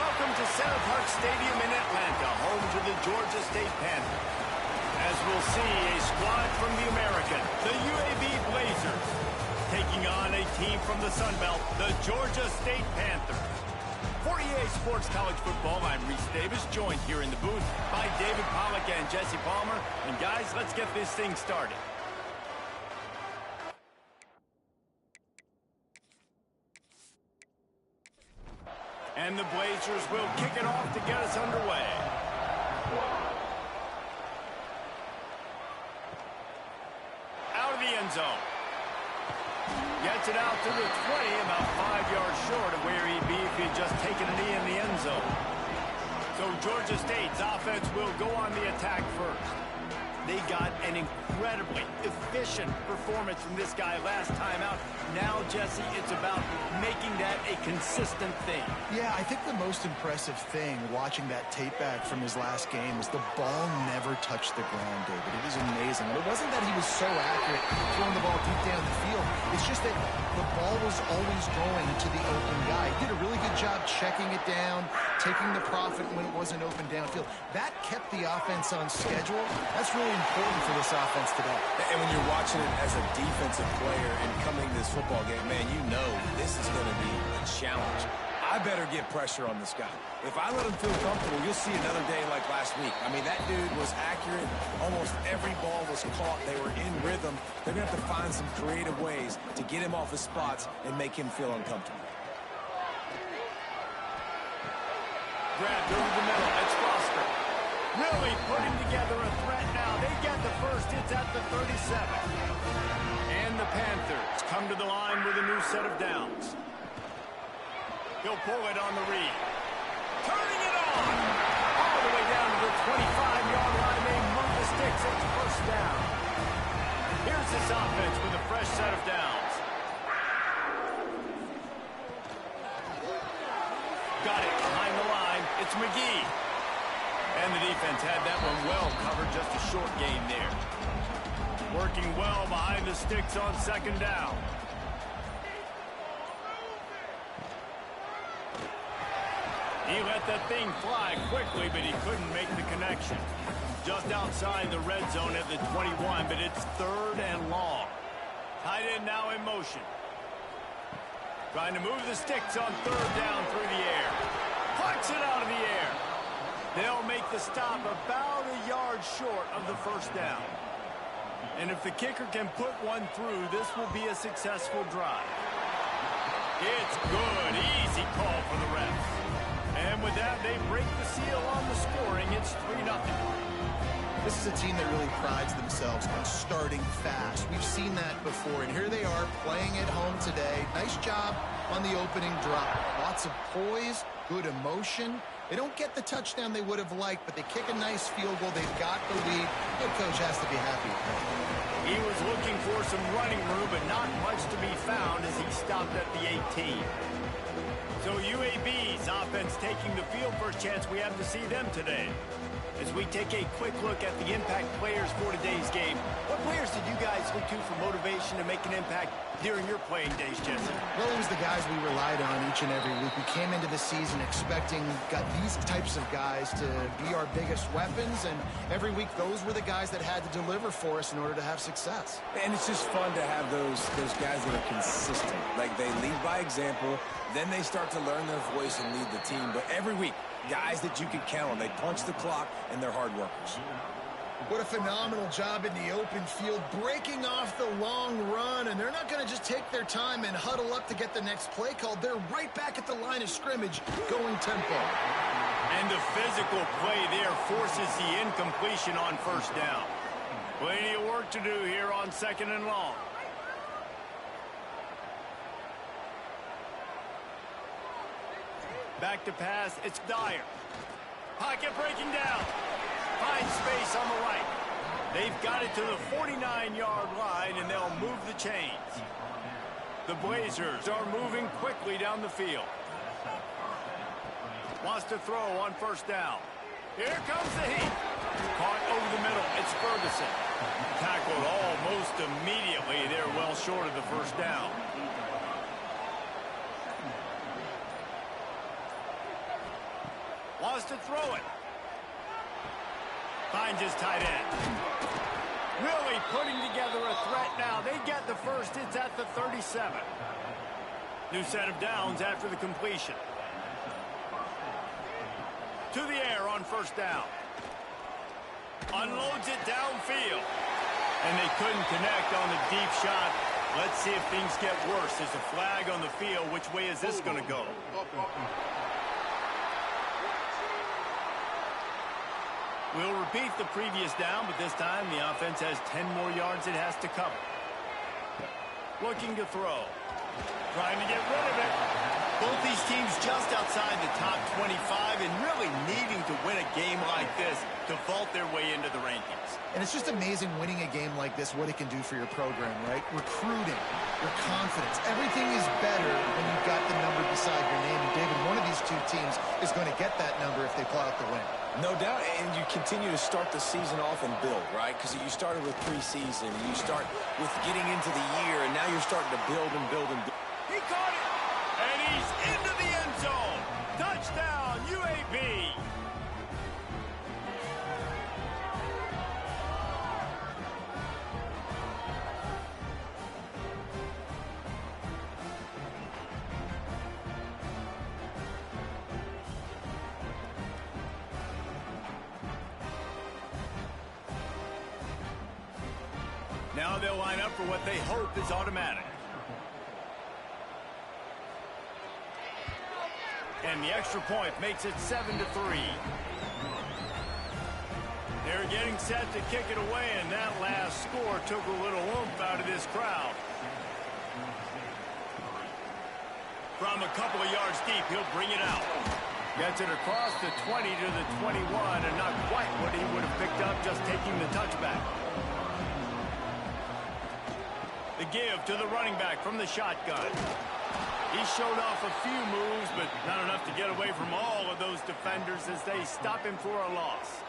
Welcome to Center Parc Stadium in Atlanta, home to the Georgia State Panthers. As we'll see, a squad from the American, the UAB Blazers, taking on a team from the Sun Belt, the Georgia State Panthers. For EA Sports College Football, I'm Reese Davis, joined here in the booth by David Pollack and Jesse Palmer. And guys, let's get this thing started. And the Blazers will kick it off to get us underway. Out of the end zone. Gets it out to the 20, about 5 yards short of where he'd be if he'd just taken a knee in the end zone. So Georgia State's offense will go on the attack first. They got an incredibly efficient performance from this guy last time out. Now, Jesse, it's about making that a consistent thing. Yeah, I think the most impressive thing watching that tape back from his last game was the ball never touched the ground, David. It was amazing. And it wasn't that he was so accurate throwing the ball deep down the field. It's just that the ball was always going to the open guy. He did a really good job checking it down, taking the profit when it wasn't open downfield. That kept the offense on schedule. That's really important for this offense today. And when you're watching it as a defensive player and coming to this football game, man, you know this is going to be a challenge. I better get pressure on this guy. If I let him feel comfortable, you'll see another day like last week. I mean, that dude was accurate. Almost every ball was caught. They were in rhythm. They're going to have to find some creative ways to get him off his spots and make him feel uncomfortable. Grabbed over the middle. It's Foster. Really putting together a threat now. They get the first. It's at the 37. And the Panthers come to the line with a new set of downs. He'll pull it on the read. Turning it on. All the way down to the 25-yard line. They move the sticks. It's first down. Here's this offense with a fresh set of downs. Got it behind the line. It's McGee. And the defense had that one well covered, just a short gain there. Working well behind the sticks on second down. He let that thing fly quickly, but he couldn't make the connection. Just outside the red zone at the 21, but it's third and long. Tight end now in motion. Trying to move the sticks on third down through the air. Plucks it out of the air. They'll make the stop about a yard short of the first down. And if the kicker can put one through, this will be a successful drive. It's good. Easy call for the refs. And with that, they break the seal on the scoring. It's 3-0. This is a team that really prides themselves on starting fast. We've seen that before, and here they are playing at home today. Nice job on the opening drive. Lots of poise, good emotion. They don't get the touchdown they would have liked, but they kick a nice field goal. They've got the lead. Head coach has to be happy with that. He was looking for some running room, but not much to be found as he stopped at the 18. So UAB's offense taking the field. First chance we have to see them today. As we take a quick look at the impact players for today's game, what players did you guys look to for motivation to make an impact during your playing days, Jesse? Well, it was the guys we relied on each and every week. We came into the season expecting these types of guys to be our biggest weapons, and every week those were the guys that had to deliver for us in order to have success. And it's just fun to have those guys that are consistent. Like, they lead by example, then they start to learn their voice and lead the team. But every week, guys that you can count on. They punch the clock, and they're hard workers. What a phenomenal job in the open field, breaking off the long run, and they're not going to just take their time and huddle up to get the next play called. They're right back at the line of scrimmage, going tempo. And the physical play there forces the incompletion on first down. Plenty of work to do here on second and long. Back to pass, it's Dyer. Pocket breaking down. Finds space on the right. They've got it to the 49-yard line, and they'll move the chains. The Blazers are moving quickly down the field. Wants to throw on first down. Here comes the heat. Caught over the middle. It's Ferguson. Tackled almost immediately. They're well short of the first down. has to throw it. Finds his tight end. Really putting together a threat now. They get the first. It's at the 37. New set of downs after the completion. To the air on first down. Unloads it downfield. And they couldn't connect on the deep shot. Let's see if things get worse. There's a flag on the field. Which way is this going to go? We'll repeat the previous down, but this time the offense has 10 more yards it has to cover. Looking to throw. Trying to get rid of it. Both these teams just outside the top 25 and really needing to win a game like this to vault their way into the rankings. And it's just amazing winning a game like this, what it can do for your program, right? Recruiting, your confidence. Everything is better when you've got the number beside your name. And David, one of these two teams is going to get that number if they pull out the win. No doubt, and you continue to start the season off and build, right? Because you started with preseason, and you start with getting into the year, and now you're starting to build and build and build. He caught it, and he's into the end zone. Touchdown, UAB. Now they'll line up for what they hope is automatic. And the extra point makes it 7-3. They're getting set to kick it away, and that last score took a little oomph out of this crowd. From a couple of yards deep, he'll bring it out. Gets it across the 20 to the 21, and not quite what he would have picked up just taking the touchback. The give to the running back from the shotgun. He showed off a few moves, but not enough to get away from all of those defenders as they stop him for a loss.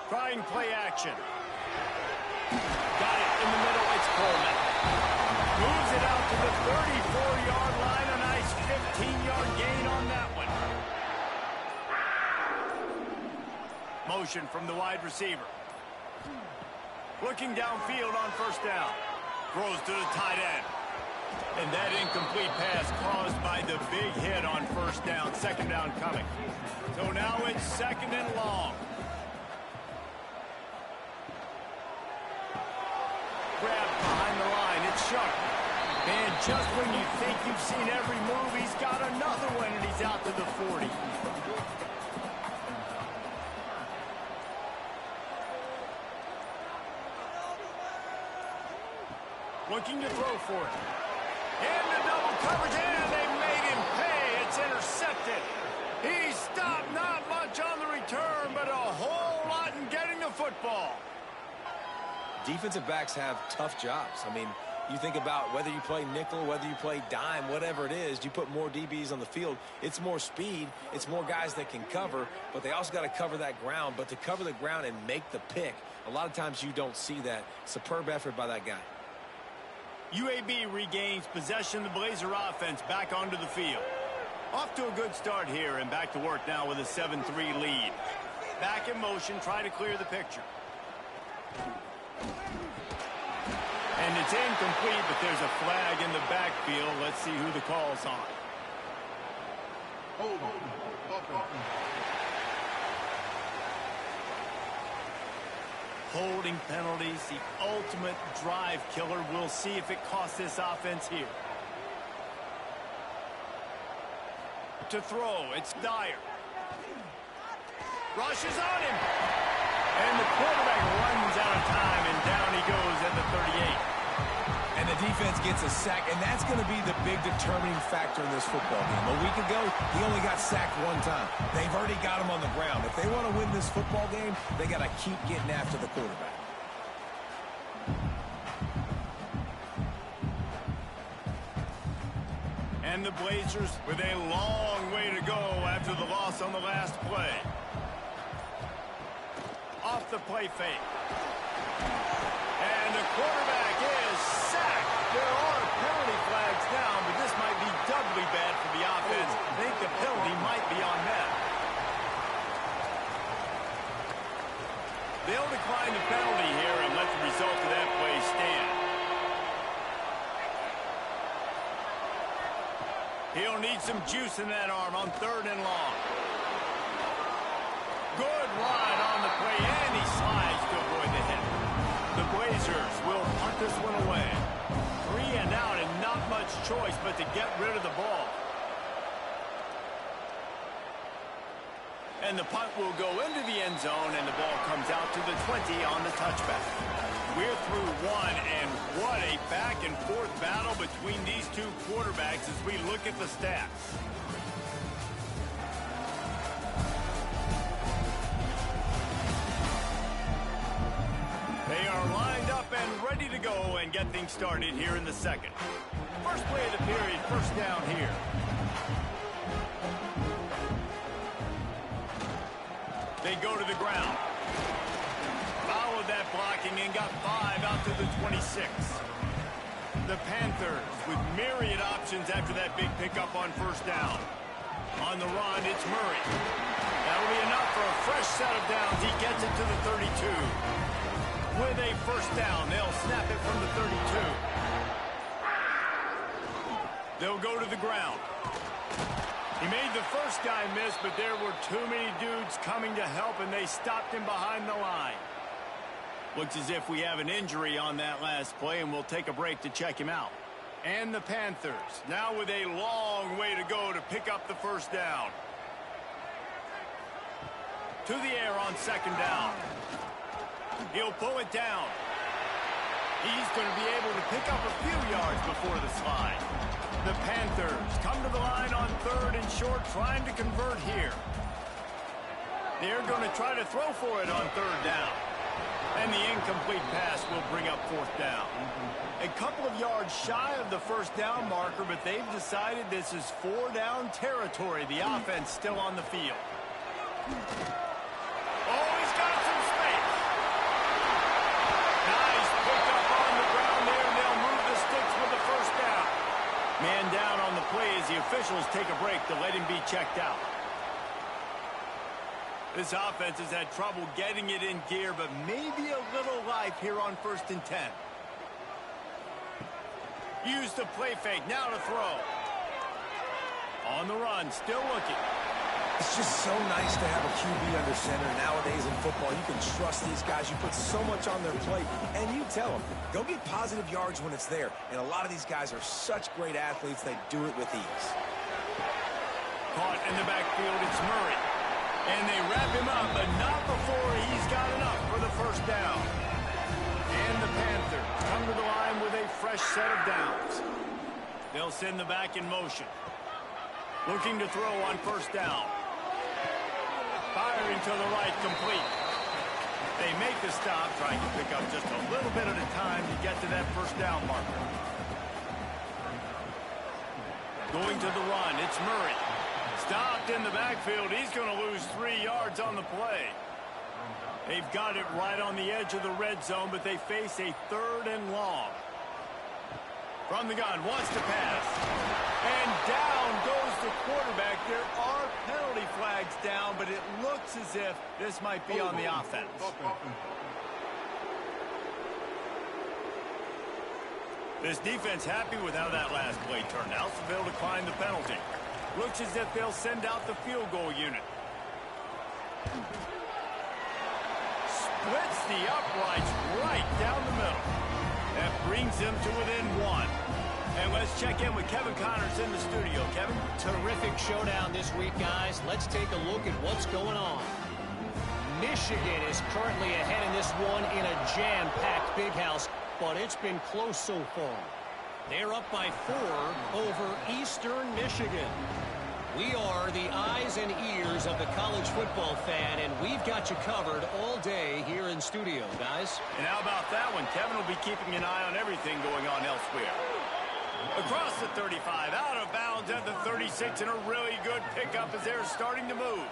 Trying play action. Got it in the middle. It's Coleman. Moves it out to the 34-yard line. A nice 15-yard gain on that one. Motion from the wide receiver. Looking downfield on first down. Throws to the tight end. And that incomplete pass caused by the big hit on first down. Second down coming. So now it's second and long. Grab behind the line. It's sharp. And just when you think you've seen every move, he's got another one, and he's out to the 40. Looking to throw for it. Into double coverage, and they made him pay. It's intercepted. He stopped, not much on the return, but a whole lot in getting the football. Defensive backs have tough jobs. I mean, you think about whether you play nickel, whether you play dime, whatever it is, you put more DBs on the field. It's more speed. It's more guys that can cover, but they also got to cover that ground. But to cover the ground and make the pick, a lot of times you don't see that. Superb effort by that guy. UAB regains possession of the Blazer offense back onto the field. Off to a good start here and back to work now with a 7-3 lead. Back in motion, try to clear the picture. And it's incomplete, but there's a flag in the backfield. Let's see who the call's on. Holding penalties, the ultimate drive killer. We'll see if it costs this offense here. To throw, it's Dyer. Rushes on him. And the quarterback runs out of time, and down he goes at the 38. And the defense gets a sack, and that's going to be the big determining factor in this football game. A week ago, he only got sacked one time. They've already got him on the ground. If they want to win this football game, they got to keep getting after the quarterback. And the Blazers with a long way to go after the loss on the last play. Off the play fake. And the quarterback is sacked. There are penalty flags down, but this might be doubly bad for the He'll need some juice in that arm on 3rd and long. Good ride on the play, and he slides to avoid the hit. The Blazers will punt this one away. 3 and out, and not much choice but to get rid of the ball. And the punt will go into the end zone, and the ball comes out to the 20 on the touchback. We're through one, and what a back-and-forth battle between these two quarterbacks as we look at the stats. They are lined up and ready to go and get things started here in the second. First play of the period, first down here. They go to the ground. Followed that blocking and got 5 out to the 26. The Panthers with myriad options after that big pickup on first down. On the run, it's Murray. That'll be enough for a fresh set of downs. He gets it to the 32. With a first down, they'll snap it from the 32. They'll go to the ground. He made the first guy miss, but there were too many dudes coming to help, and they stopped him behind the line. Looks as if we have an injury on that last play, and we'll take a break to check him out. And the Panthers, now with a long way to go to pick up the first down. To the air on second down. He'll pull it down. He's going to be able to pick up a few yards before the slide. The Panthers come to the line on 3rd and short, trying to convert here. They're going to try to throw for it on 3rd down. And the incomplete pass will bring up 4th down. A couple of yards shy of the first down marker, but they've decided this is 4-down territory. The offense still on the field. Oh, he's got some space. Nice pick up on the ground there, and they'll move the sticks with the first down. Man down on the play as the officials take a break to let him be checked out. This offense has had trouble getting it in gear, but maybe a little life here on 1st and 10. Use the play fake, now to throw. On the run, still looking. It's just so nice to have a QB under center nowadays in football. You can trust these guys. You put so much on their plate, and you tell them, go get positive yards when it's there. And a lot of these guys are such great athletes, they do it with ease. Caught in the backfield, it's Murray. And they wrap him up, but not before he's got enough for the first down. And the Panthers come to the line with a fresh set of downs. They'll send the back in motion. Looking to throw on first down. Firing to the right, complete. They make the stop, trying to pick up just a little bit at a time to get to that first down marker. Going to the run, it's Murray. Stopped in the backfield. He's going to lose 3 yards on the play. They've got it right on the edge of the red zone, but they face a 3rd and long. From the gun, wants to pass. And down goes the quarterback. There are penalty flags down, but it looks as if this might be on the offense. This defense happy with how that last play turned out, so they'll decline the penalty. Looks as if they'll send out the field goal unit. Splits the uprights right down the middle. That brings them to within 1. And let's check in with Kevin Connors in the studio. Kevin? Terrific showdown this week, guys. Let's take a look at what's going on. Michigan is currently ahead in this one in a jam-packed big house, but it's been close so far. They're up by 4 over Eastern Michigan. We are the eyes and ears of the college football fan, and we've got you covered all day here in studio, guys. And how about that one? Kevin will be keeping an eye on everything going on elsewhere. Across the 35, out of bounds at the 36, and a really good pickup as they're starting to move.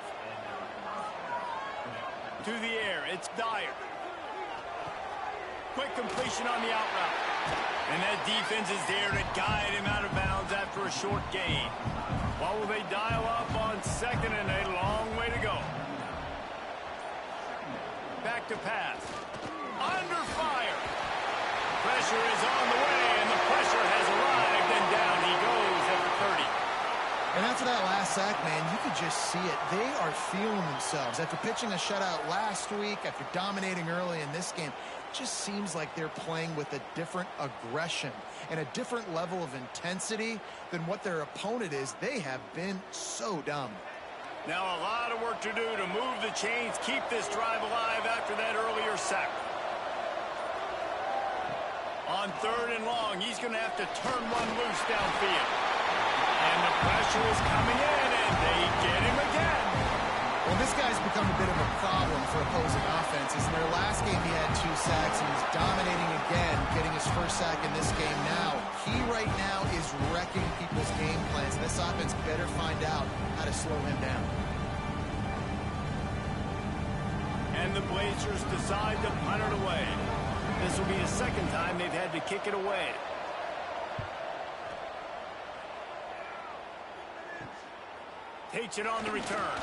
To the air, it's Dyer. Quick completion on the out route. And that defense is there to guide him out of bounds after a short gain. What will they dial up on second, and a long way to go. Back to pass. Under fire. Pressure is on the way, and the pressure has arrived, and down he goes at the 30. just see it. They are feeling themselves. After pitching a shutout last week, after dominating early in this game, it just seems like they're playing with a different aggression and a different level of intensity than what their opponent is. They have been so dominant. Now a lot of work to do to move the chains, keep this drive alive after that earlier sack. On 3rd and long, he's going to have to turn one loose downfield. And the pressure is coming in, and they get him again. Well, this guy's become a bit of a problem for opposing offenses. In their last game, he had 2 sacks, and he's dominating again, getting his first sack in this game now. He right now is wrecking people's game plans. This offense better find out how to slow him down. And the Blazers decide to punt it away. This will be the second time they've had to kick it away. Takes it on the return.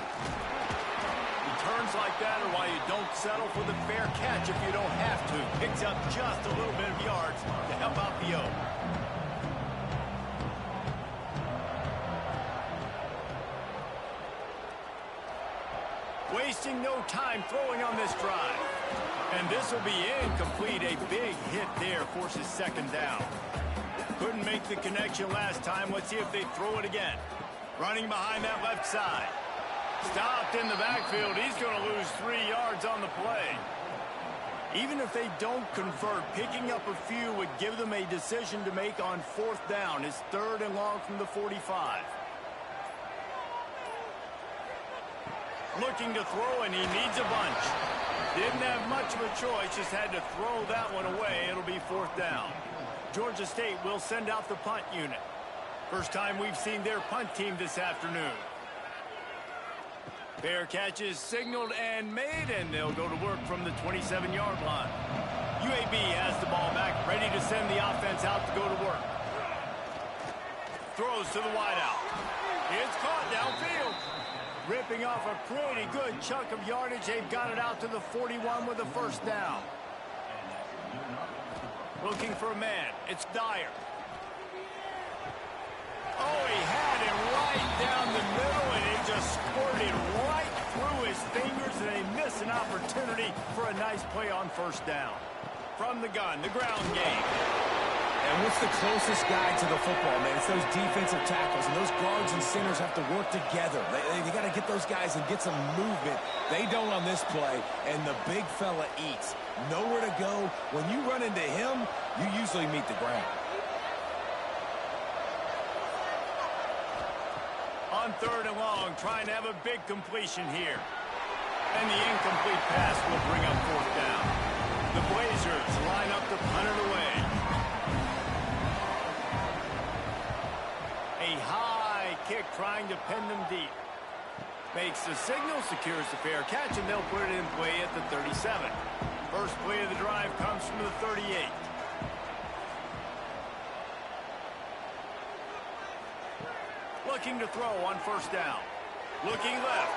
Returns like that are why you don't settle for the fair catch if you don't have to. Picks up just a little bit of yards to help out the O. Wasting no time throwing on this drive. And this will be incomplete. A big hit there forces 2nd down. Couldn't make the connection last time. Let's see if they throw it again. Running behind that left side. Stopped in the backfield. He's going to lose 3 yards on the play. Even if they don't convert, picking up a few would give them a decision to make on 4th down. It's 3rd and long from the 45. Looking to throw, and he needs a bunch. Didn't have much of a choice, just had to throw that one away. It'll be 4th down. Georgia State will send out the punt unit. First time we've seen their punt team this afternoon. Fair catch is signaled and made, and they'll go to work from the 27-yard line. UAB has the ball back, ready to send the offense out to go to work. Throws to the wideout. It's caught downfield. Ripping off a pretty good chunk of yardage. They've got it out to the 41 with a 1st down. Looking for a man. It's Dyer. Oh, he had it right down the middle, and it just squirted right through his fingers, and they miss an opportunity for a nice play on 1st down. From the gun, the ground game. And what's the closest guy to the football, man? It's those defensive tackles, and those guards and centers have to work together. They got to get those guys and get some movement. They don't on this play, and the big fella eats. Nowhere to go. When you run into him, you usually meet the ground. On 3rd and long, trying to have a big completion here. And the incomplete pass will bring up 4th down. The Blazers line up to punt it away. A high kick trying to pin them deep. Makes the signal, secures the fair catch, and they'll put it in play at the 37. First play of the drive comes from the 38. Looking to throw on 1st down. Looking left.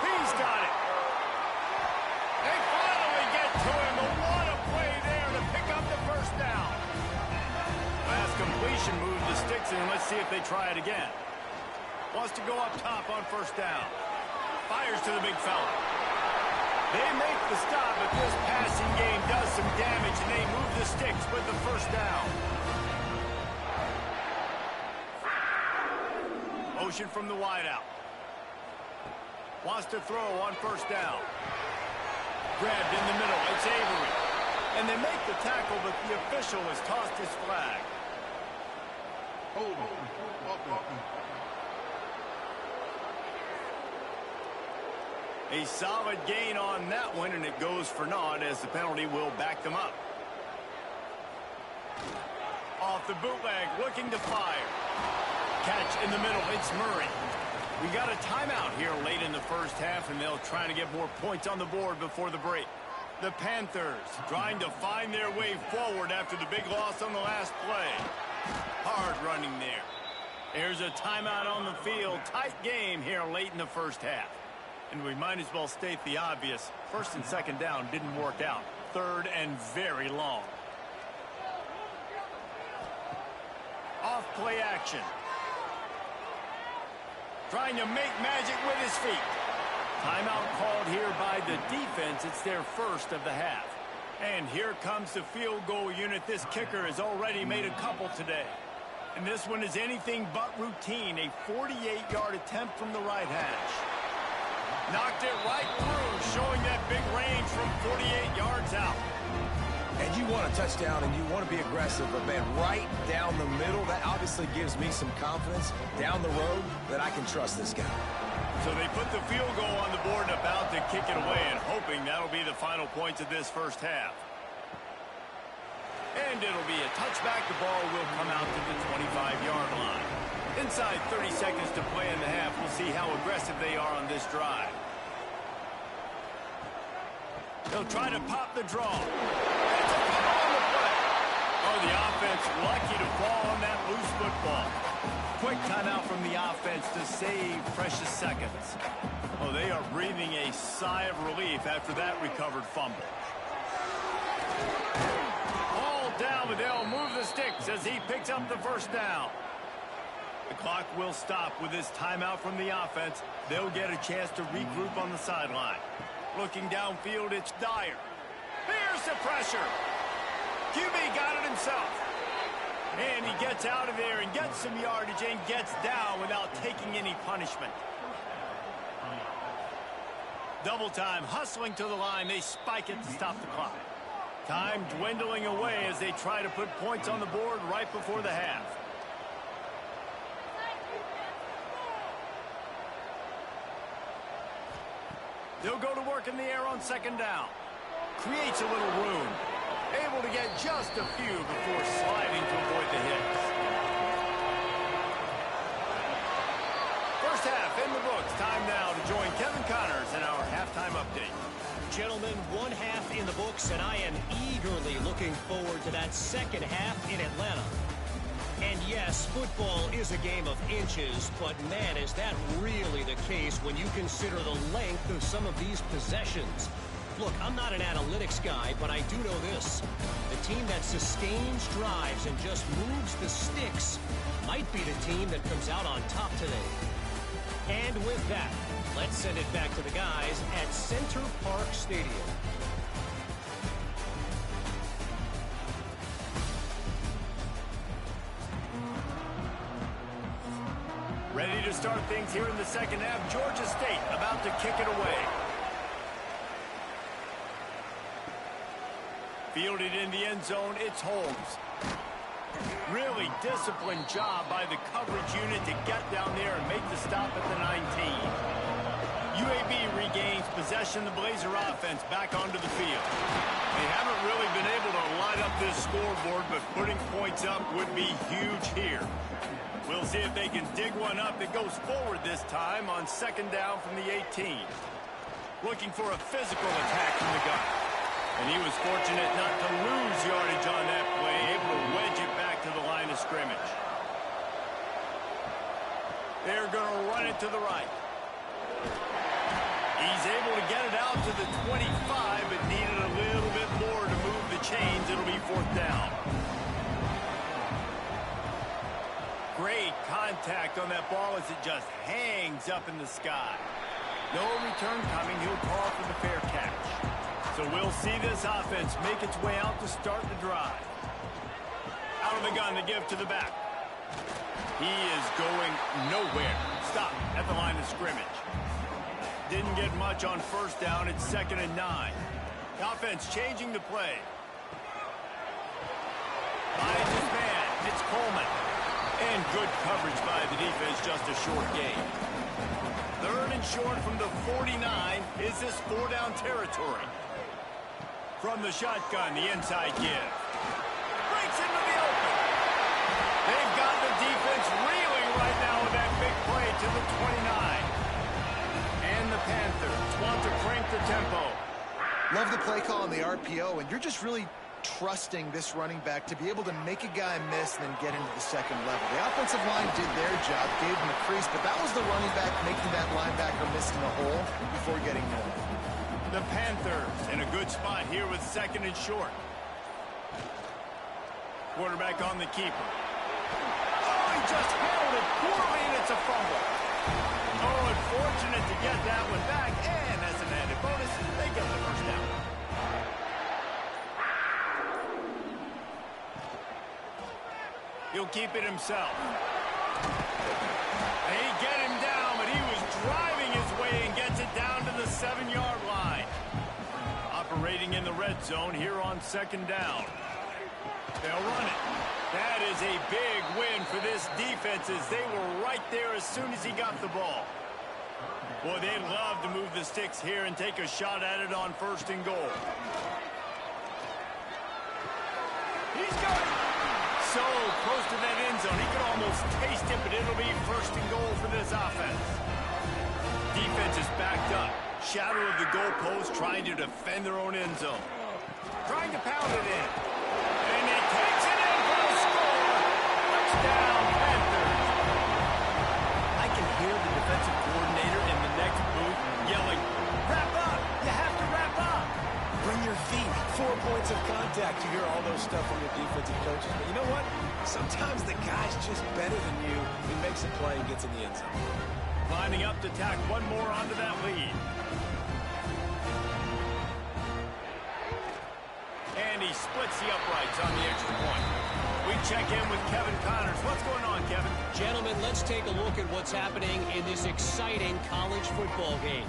He's got it. They finally get to him, but what a play there to pick up the 1st down. Last completion moved the sticks in. Let's see if they try it again. Wants to go up top on 1st down. Fires to the big fella. They make the stop, but this passing game does some damage, and they move the sticks with the 1st down. Motion from the wideout. Wants to throw on 1st down. Grabbed in the middle. It's Avery. And they make the tackle, but the official has tossed his flag. Hold on. A solid gain on that one, and it goes for naught as the penalty will back them up. Off the bootleg, looking to fire. Catch in the middle, it's Murray. We got a timeout here late in the 1st half, and they'll try to get more points on the board before the break. The Panthers trying to find their way forward after the big loss on the last play. Hard running there. There's a timeout on the field. Tight game here late in the 1st half. And we might as well state the obvious. 1st and 2nd down didn't work out. 3rd and very long. Off play action. Trying to make magic with his feet. Timeout called here by the defense. It's their first of the half. And here comes the field goal unit. This kicker has already made a couple today. And this one is anything but routine. A 48-yard attempt from the right hash. Knocked it right through, showing that big range from 48 yards out. And you want a touchdown and you want to be aggressive, but man, right down the middle, that obviously gives me some confidence down the road that I can trust this guy. So they put the field goal on the board and about to kick it away, and hoping that'll be the final points of this first half. And it'll be a touchback. The ball will come out to the 25-yard line. Inside 30 seconds to play in the half. We'll see how aggressive they are on this drive. They'll try to pop the draw. It's a foul on the play. Oh, the offense lucky to fall on that loose football. Quick timeout from the offense to save precious seconds. Oh, they are breathing a sigh of relief after that recovered fumble. Ball down, but they'll move the sticks as he picks up the first down. The clock will stop with this timeout from the offense. They'll get a chance to regroup on the sideline. Looking downfield, it's Dyer. Here's the pressure. QB got it himself. And he gets out of there and gets some yardage and gets down without taking any punishment. Double time, hustling to the line. They spike it to stop the clock. Time dwindling away as they try to put points on the board right before the half. They'll go to work in the air on second down. Creates a little room. Able to get just a few before sliding to avoid the hits. First half in the books. Time now to join Kevin Connors in our halftime update. Gentlemen, one half in the books, and I am eagerly looking forward to that second half in Atlanta. And yes, football is a game of inches, but man, is that really the case when you consider the length of some of these possessions. Look, I'm not an analytics guy, but I do know this. The team that sustains drives and just moves the sticks might be the team that comes out on top today. And with that, let's send it back to the guys at Center Park Stadium. Ready to start things here in the second half. Georgia State about to kick it away. Fielded in the end zone, it's Holmes. Really disciplined job by the coverage unit to get down there and make the stop at the 19. UAB regains possession. The Blazer offense back onto the field. They haven't really been able to light up this scoreboard, but putting points up would be huge here. We'll see if they can dig one up that goes forward this time on second down from the 18. Looking for a physical attack from the gun. And he was fortunate not to lose yardage on that play, able to wedge it back to the line of scrimmage. They're going to run it to the right. He's able to get it out to the 25, but needed a little bit more to move the chains. It'll be fourth down. Great contact on that ball as it just hangs up in the sky. No return coming. He'll call for the fair catch. So we'll see this offense make its way out to start the drive. Out of the gun to give to the back. He is going nowhere. Stop at the line of scrimmage. Didn't get much on first down. It's 2nd and 9. The offense changing the play. Finds his man. It's Coleman. And good coverage by the defense, just a short gain. 3rd and short from the 49. Is this 4-down territory? From the shotgun, the inside give. Breaks into the open. They've got the defense reeling right now with that big play to the 29. And the Panthers want to crank the tempo. Love the play call on the RPO, and you're just really trusting this running back to be able to make a guy miss and then get into the second level. The offensive line did their job, gave him a crease, but that was the running back making that linebacker miss in the hole before getting more. The Panthers in a good spot here with 2nd and short. Quarterback on the keeper. Oh, he just handled it poorly, and it's a fumble. keep it himself. They get him down, but he was driving his way and gets it down to the 7-yard line. Operating in the red zone here on 2nd down. They'll run it. That is a big win for this defense as they were right there as soon as he got the ball. Boy, they'd love to move the sticks here and take a shot at it on 1st and goal. He's got it. So close to that end zone. He could almost taste it, but it'll be 1st and goal for this offense. Defense is backed up. Shadow of the goalpost trying to defend their own end zone. Trying to pound it in. And he takes it in for a score. Touchdown, Panthers. I can hear the defensive coordinator in the next booth yelling, "Wrap up! You have to wrap up!" Bring your feet. 4 points of contact. You hear all those stuff from your defensive coaches. But you know what? Sometimes the guy's just better than you. He makes a play and gets in the end zone. Lining up to tack one more onto that lead. And he splits the uprights on the extra point. We check in with Kevin Connors. What's going on, Kevin? Gentlemen, let's take a look at what's happening in this exciting college football game.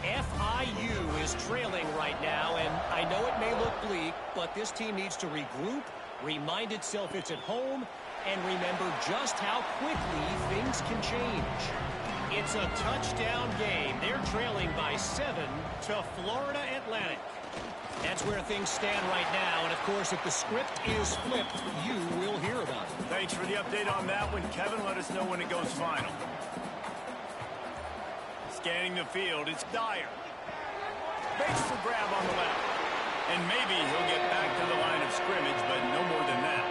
FIU is trailing right now, and I know it may look bleak, but this team needs to regroup, remind itself it's at home, and remember just how quickly things can change. It's a touchdown game. They're trailing by 7 to Florida Atlantic. That's where things stand right now, and of course, if the script is flipped, you will hear about it. Thanks for the update on that one, Kevin. Let us know when it goes final. Scanning the field, it's Dyer. Makes the grab on the left. And maybe he'll get back to the line of scrimmage, but no more than that.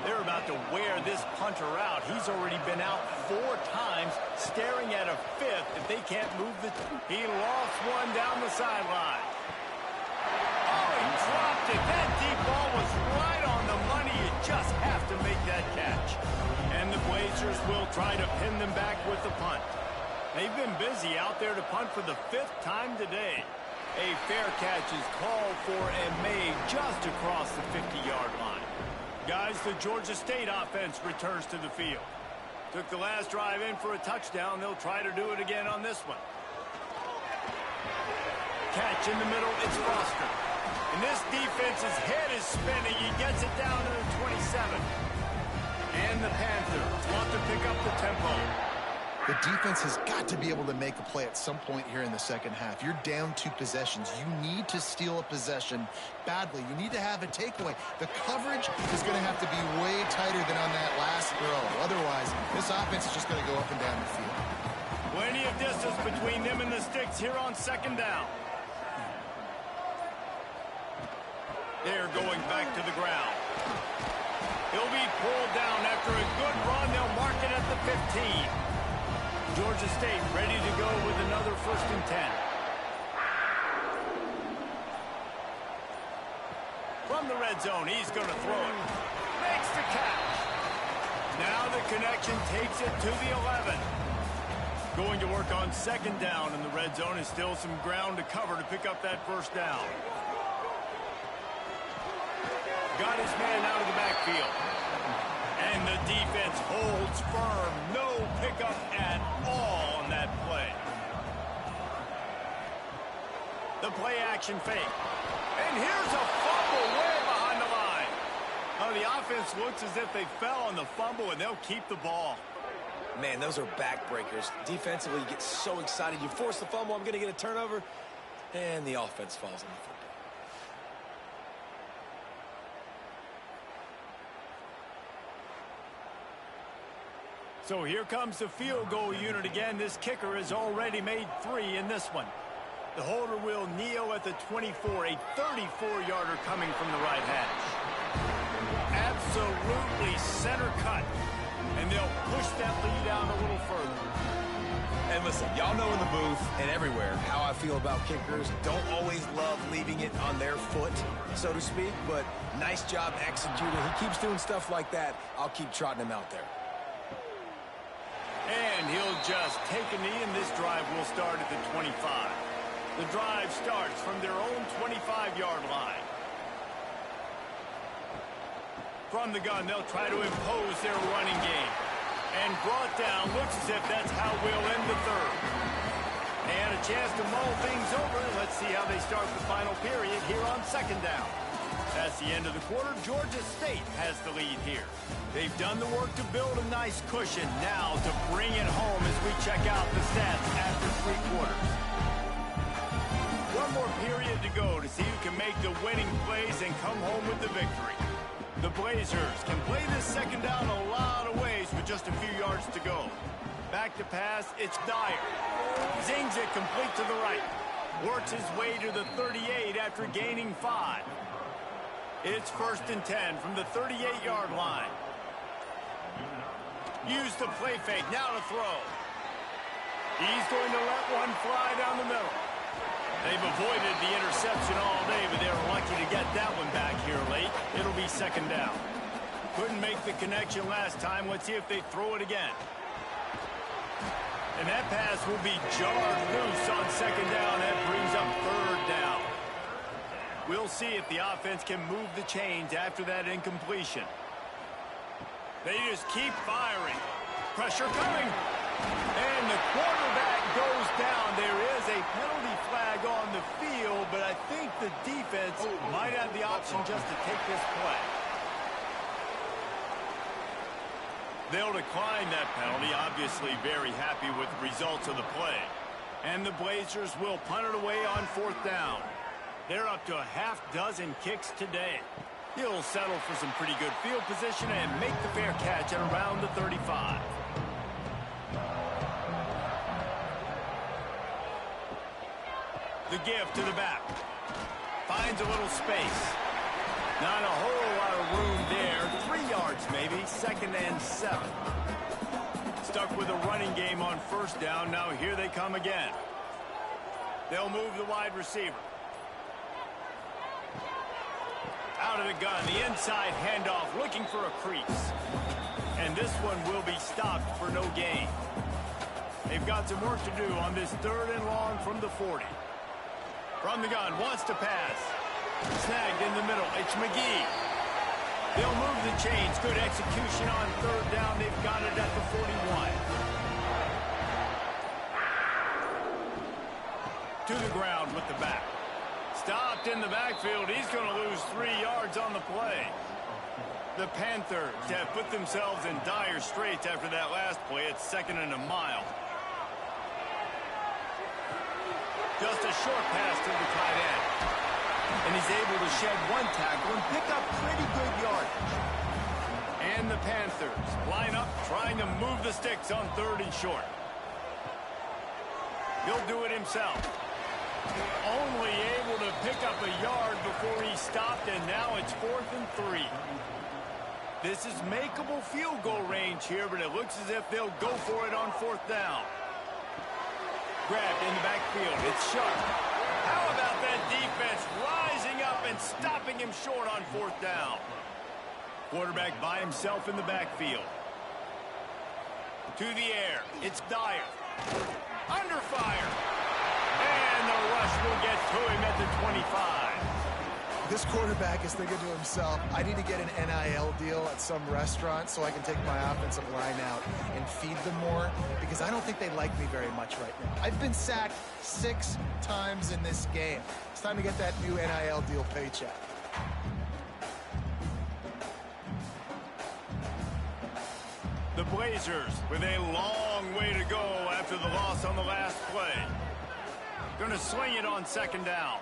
They're about to wear this punter out. He's already been out 4 times, staring at a 5th if they can't move the... He lost one down the sideline. Oh, he dropped it. That deep ball was right on the money. You just have to make that catch. And the Blazers will try to pin them back with the punt. They've been busy out there to punt for the 5th time today. A fair catch is called for and made just across the 50-yard line. Guys, the Georgia State offense returns to the field. Took the last drive in for a touchdown. They'll try to do it again on this one. Catch in the middle, it's Foster. And this defense's head is spinning. He gets it down to the 27. And the Panthers want to pick up the tempo. The defense has got to be able to make a play at some point here in the second half. You're down 2 possessions. You need to steal a possession badly. You need to have a takeaway. The coverage is going to have to be way tighter than on that last throw. Otherwise, this offense is just going to go up and down the field. Plenty of distance between them and the sticks here on 2nd down. They're going back to the ground. He'll be pulled down after a good run. They'll mark it at the 15. Georgia State ready to go with another 1st and 10. From the red zone, he's going to throw it. Makes the catch. Now the connection takes it to the 11. Going to work on 2nd down in the red zone. Is still some ground to cover to pick up that 1st down. Got his man out of the backfield. And the defense holds firm. No pickup at all on that play. The play action fake. And here's a fumble way behind the line. Oh, the offense looks as if they fell on the fumble, and they'll keep the ball. Man, those are backbreakers. Defensively, you get so excited. You force the fumble, I'm going to get a turnover. And the offense falls on the football. So here comes the field goal unit again. This kicker has already made 3 in this one. The holder will kneel at the 24, a 34-yarder coming from the right hash. Absolutely center cut. And they'll push that lead out a little further. And listen, y'all know in the booth and everywhere how I feel about kickers. Don't always love leaving it on their foot, so to speak, but nice job executing. He keeps doing stuff like that. I'll keep trotting him out there. And he'll just take a knee, and this drive will start at the 25. The drive starts from their own 25-yard line. From the gun, they'll try to impose their running game. And brought down, looks as if that's how we'll end the third. And a chance to mull things over. Let's see how they start the final period here on second down. That's the end of the quarter. Georgia State has the lead here. They've done the work to build a nice cushion. Now to bring it home as we check out the stats after 3 quarters. One more period to go to see who can make the winning plays and come home with the victory. The Blazers can play this second down a lot of ways with just a few yards to go. Back to pass, it's Dyer. Zings it complete to the right. Works his way to the 38 after gaining 5. It's 1st and 10 from the 38-yard line. Use the play fake, now to throw. He's going to let one fly down the middle. They've avoided the interception all day, but they were lucky to get that one back here late. It'll be second down. Couldn't make the connection last time. Let's see if they throw it again. And that pass will be jarred loose on second down. That brings up third down. We'll see if the offense can move the chains after that incompletion. They just keep firing. Pressure coming. And the quarterback goes down. There is a penalty flag on the field, but I think the defense might have the option just to take this play. They'll decline that penalty, obviously very happy with the results of the play. And the Blazers will punt it away on 4th down. They're up to a half-dozen kicks today. He'll settle for some pretty good field position and make the fair catch at around the 35. The give to the back. Finds a little space. Not a whole lot of room there. 3 yards maybe. 2nd and 7. Stuck with a running game on 1st down. Now here they come again. They'll move the wide receiver. Out of the gun. The inside handoff looking for a crease. And this one will be stopped for no gain. They've got some work to do on this 3rd and long from the 40. From the gun, wants to pass. Snagged in the middle. It's McGee. They'll move the chains. Good execution on 3rd down. They've got it at the 41. To the ground with the back. Stopped in the backfield. He's going to lose 3 yards on the play. The Panthers have put themselves in dire straits after that last play. It's 2nd and a mile. Just a short pass to the tight end. And he's able to shed 1 tackle and pick up pretty good yardage. And the Panthers line up trying to move the sticks on 3rd and short. He'll do it himself. Only able to pick up a yard before he stopped, and now it's 4th and 3. This is makeable field goal range here, but it looks as if they'll go for it on 4th down. Grabbed in the backfield. It's Sharp. How about that defense rising up and stopping him short on 4th down? Quarterback by himself in the backfield. To the air. It's Dyer. Under fire. And the rush will get to him at the 25. This quarterback is thinking to himself, I need to get an NIL deal at some restaurant so I can take my offensive line out and feed them more, because I don't think they like me very much right now. I've been sacked 6 times in this game. It's time to get that new NIL deal paycheck. The Blazers with a long way to go after the loss on the last play. Going to swing it on 2nd down.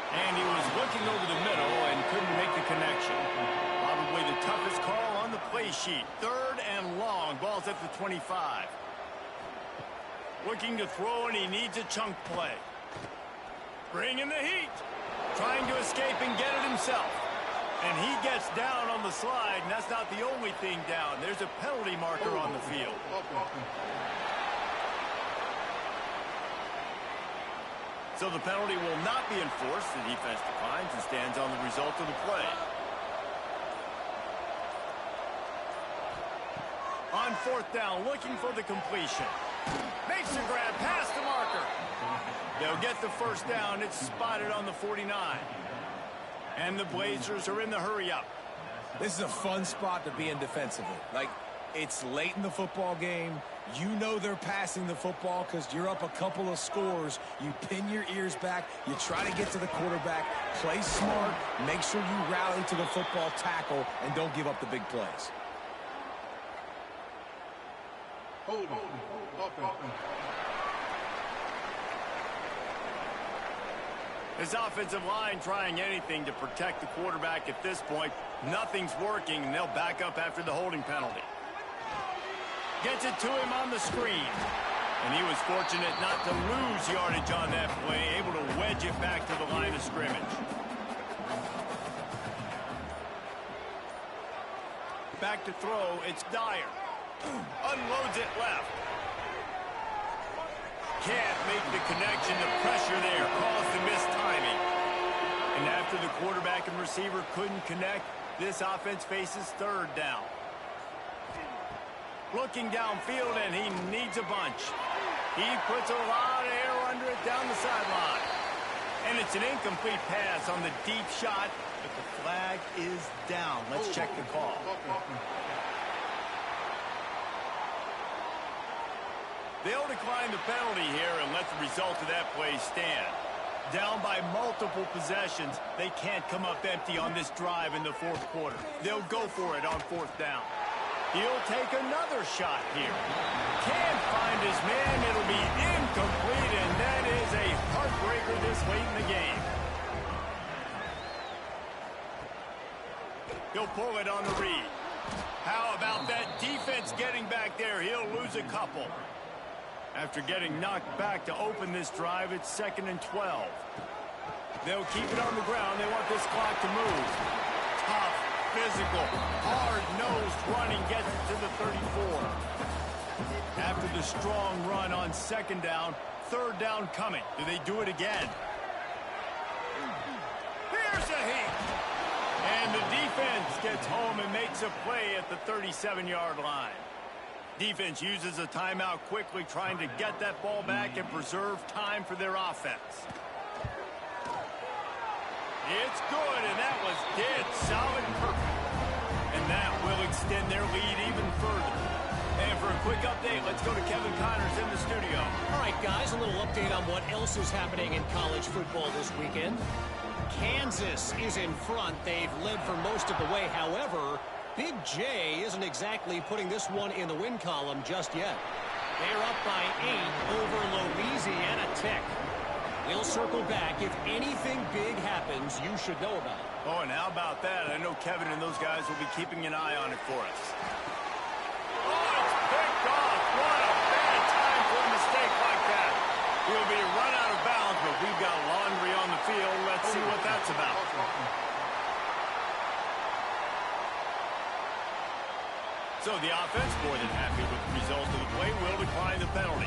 And he was looking over the middle and couldn't make the connection. Probably the toughest call on the play sheet. 3rd and long. Ball's at the 25. Looking to throw, and he needs a chunk play. Bringing the heat. Trying to escape and get it himself. And he gets down on the slide, and that's not the only thing down. There's a penalty marker on the field. So the penalty will not be enforced. The defense declines and stands on the result of the play. On 4th down, looking for the completion. Makes the grab past the marker. They'll get the 1st down. It's spotted on the 49. And the Blazers are in the hurry-up. This is a fun spot to be in defensively. Like, it's late in the football game. You know they're passing the football because you're up a couple of scores. You pin your ears back. You try to get to the quarterback. Play smart. Make sure you rally to the football tackle and don't give up the big plays. Hold on. Offense. His offensive line trying anything to protect the quarterback at this point. Nothing's working, and they'll back up after the holding penalty. Gets it to him on the screen. And he was fortunate not to lose yardage on that play, able to wedge it back to the line of scrimmage. Back to throw, it's Dyer. Unloads it left. Can't make the connection. The pressure there caused the missed timing. And after the quarterback and receiver couldn't connect, this offense faces third down. Looking downfield, and he needs a bunch. He puts a lot of air under it down the sideline. And it's an incomplete pass on the deep shot, but the flag is down. Let's check the call. They'll decline the penalty here and let the result of that play stand. Down by multiple possessions, they can't come up empty on this drive in the fourth quarter. They'll go for it on fourth down. He'll take another shot here. Can't find his man. It'll be incomplete, and that is a heartbreaker this late in the game. He'll pull it on the read. How about that defense getting back there? He'll lose a couple. After getting knocked back to open this drive, it's 2nd and 12. They'll keep it on the ground. They want this clock to move. Tough, physical, hard-nosed running gets it to the 34. After the strong run on 2nd down, 3rd down coming. Do they do it again? Here's a hit. And the defense gets home and makes a play at the 37-yard line. Defense uses a timeout quickly, trying to get that ball back and preserve time for their offense. It's good, and that was dead solid perfect. And that will extend their lead even further. And for a quick update, let's go to Kevin Connors in the studio. All right, guys, a little update on what else is happening in college football this weekend. Kansas is in front. They've led for most of the way. However, Big J isn't exactly putting this one in the win column just yet. They're up by 8 over Louisiana Tech. We'll circle back. If anything big happens, you should know about it. Oh, and how about that? I know Kevin and those guys will be keeping an eye on it for us. Oh, it's picked off. What a bad time for a mistake like that. He'll be run out of bounds, but we've got laundry on the field. Let's see what that's about. So the offense, more than happy with the result of the play, will decline the penalty.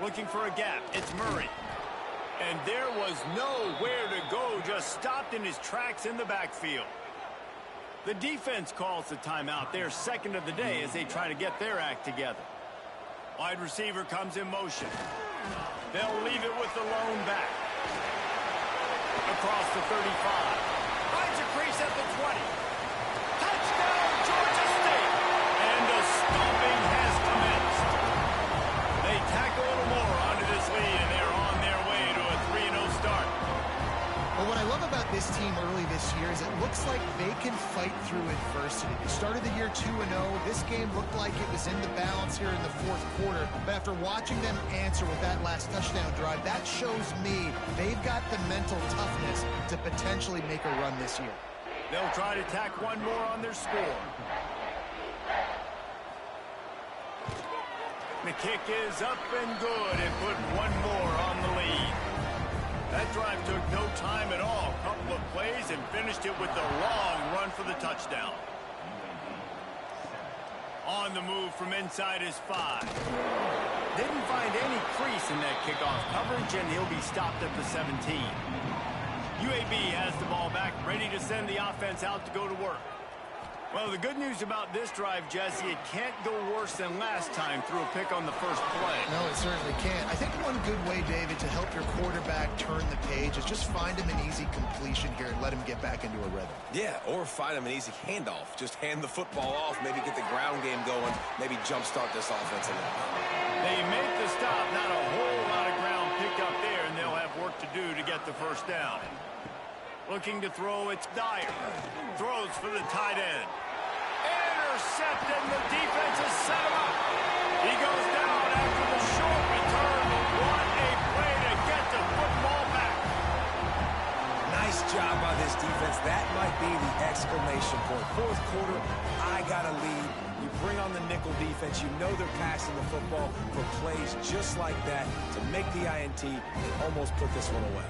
Looking for a gap. It's Murray. And there was nowhere to go, just stopped in his tracks in the backfield. The defense calls the timeout. They're 2nd of the day as they try to get their act together. Wide receiver comes in motion. They'll leave it with the lone back. Across the 35. Finds a crease at the 20. Touchdown, Georgia State. And the stomping has commenced. They tack a little more onto this lead, and they're on their way to a 3-0 start. Well, what I love about this team early this year is it looks like they can fight through adversity. They started the year 2-0. This game looked like it was in the balance here in the fourth quarter. But after watching them answer with that last touchdown drive, that shows me they've got the mental toughness to potentially make a run this year. They'll try to tack one more on their score. The kick is up and good and put one more on the lead. That drive took no time at all. Couple of plays and finished it with the long run for the touchdown. On the move from inside his 5. Didn't find any crease in that kickoff coverage, and he'll be stopped at the 17. UAB has the ball back, ready to send the offense out to go to work. Well, the good news about this drive, Jesse, it can't go worse than last time through a pick on the first play. No, it certainly can't. I think one good way, David, to help your quarterback turn the page is just find him an easy completion here and let him get back into a rhythm. Yeah, or find him an easy handoff. Just hand the football off, maybe get the ground game going, maybe jumpstart this offense a little bit. They make the stop, not a whole lot of ground picked up there, and they'll have work to do to get the first down. Looking to throw, it's Dyer. Throws for the tight end. Intercepted, and the defense has set him up. He goes down after the short return. What a play to get the football back. Nice job by this defense. That might be the exclamation point. Fourth quarter, I got a lead. You bring on the nickel defense. You know they're passing the football for plays just like that to make the INT and almost put this one away.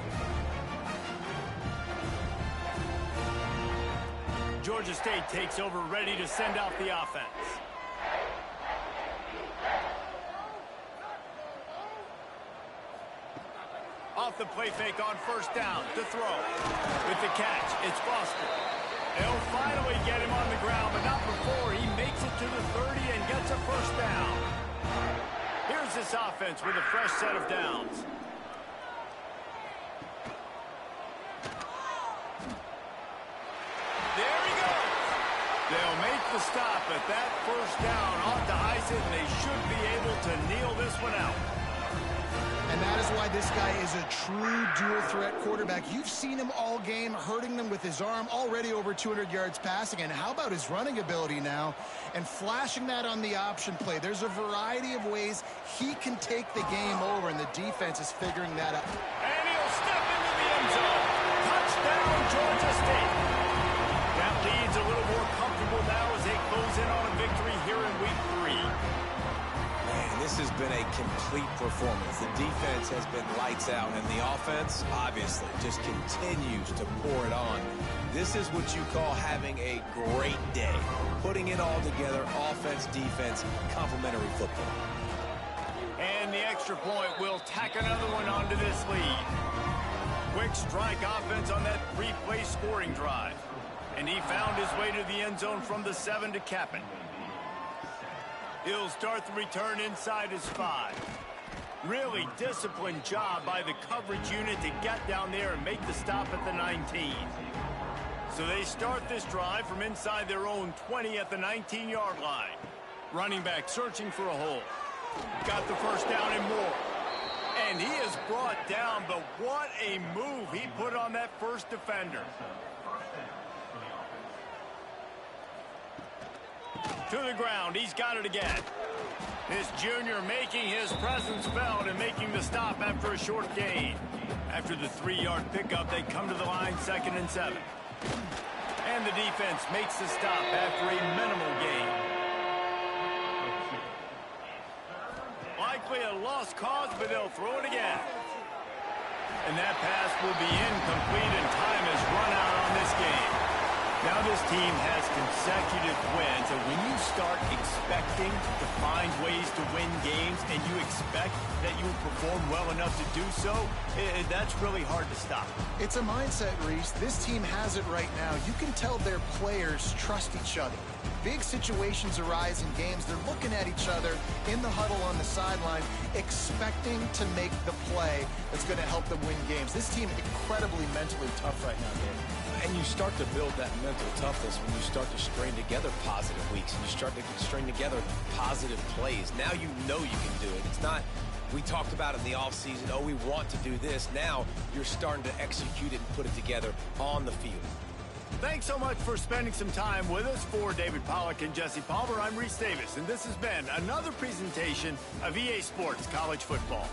Georgia State takes over, ready to send out the offense. Off the play fake on first down to throw. With the catch, it's Foster. They'll finally get him on the ground, but not before he makes it to the 30 and gets a first down. Here's this offense with a fresh set of downs. They'll make the stop, but that first down ought to ice it, and they should be able to kneel this one out. And that is why this guy is a true dual-threat quarterback. You've seen him all game, hurting them with his arm, already over 200 yards passing. And how about his running ability now? And flashing that on the option play. There's a variety of ways he can take the game over, and the defense is figuring that out. And he'll step into the end zone. Touchdown, Georgia State. That lead's a little more comfortable now as they close in on a victory here in week 3. Man, this has been a complete performance. The defense has been lights out, and the offense, obviously, just continues to pour it on. This is what you call having a great day. Putting it all together, offense, defense, complementary football. And the extra point will tack another one onto this lead. Quick strike offense on that 3-play scoring drive. And he found his way to the end zone from the 7 to cap it. He'll start the return inside his 5. Really disciplined job by the coverage unit to get down there and make the stop at the 19. So they start this drive from inside their own 20 at the 19-yard line. Running back searching for a hole. Got the first down and more. And he is brought down, but what a move he put on that first defender. To the ground, he's got it again. This junior making his presence felt and making the stop after a short gain. After the 3-yard pickup, they come to the line 2nd and 7. And the defense makes the stop after a minimal gain. Likely a lost cause, but they'll throw it again. And that pass will be incomplete, and time has run out on this game. Now this team has consecutive wins, and when you start expecting to find ways to win games and you expect that you will perform well enough to do so, that's really hard to stop. It's a mindset, Reese. This team has it right now. You can tell their players trust each other. Big situations arise in games. They're looking at each other in the huddle on the sideline, expecting to make the play that's going to help them win games. This team incredibly mentally tough right now, Dave. And you start to build that mental toughness when you start to string together positive weeks and you start to string together positive plays. Now you know you can do it. It's not, we talked about in the offseason, oh, we want to do this. Now you're starting to execute it and put it together on the field. Thanks so much for spending some time with us. For David Pollack and Jesse Palmer, I'm Reese Davis, and this has been another presentation of EA Sports College Football.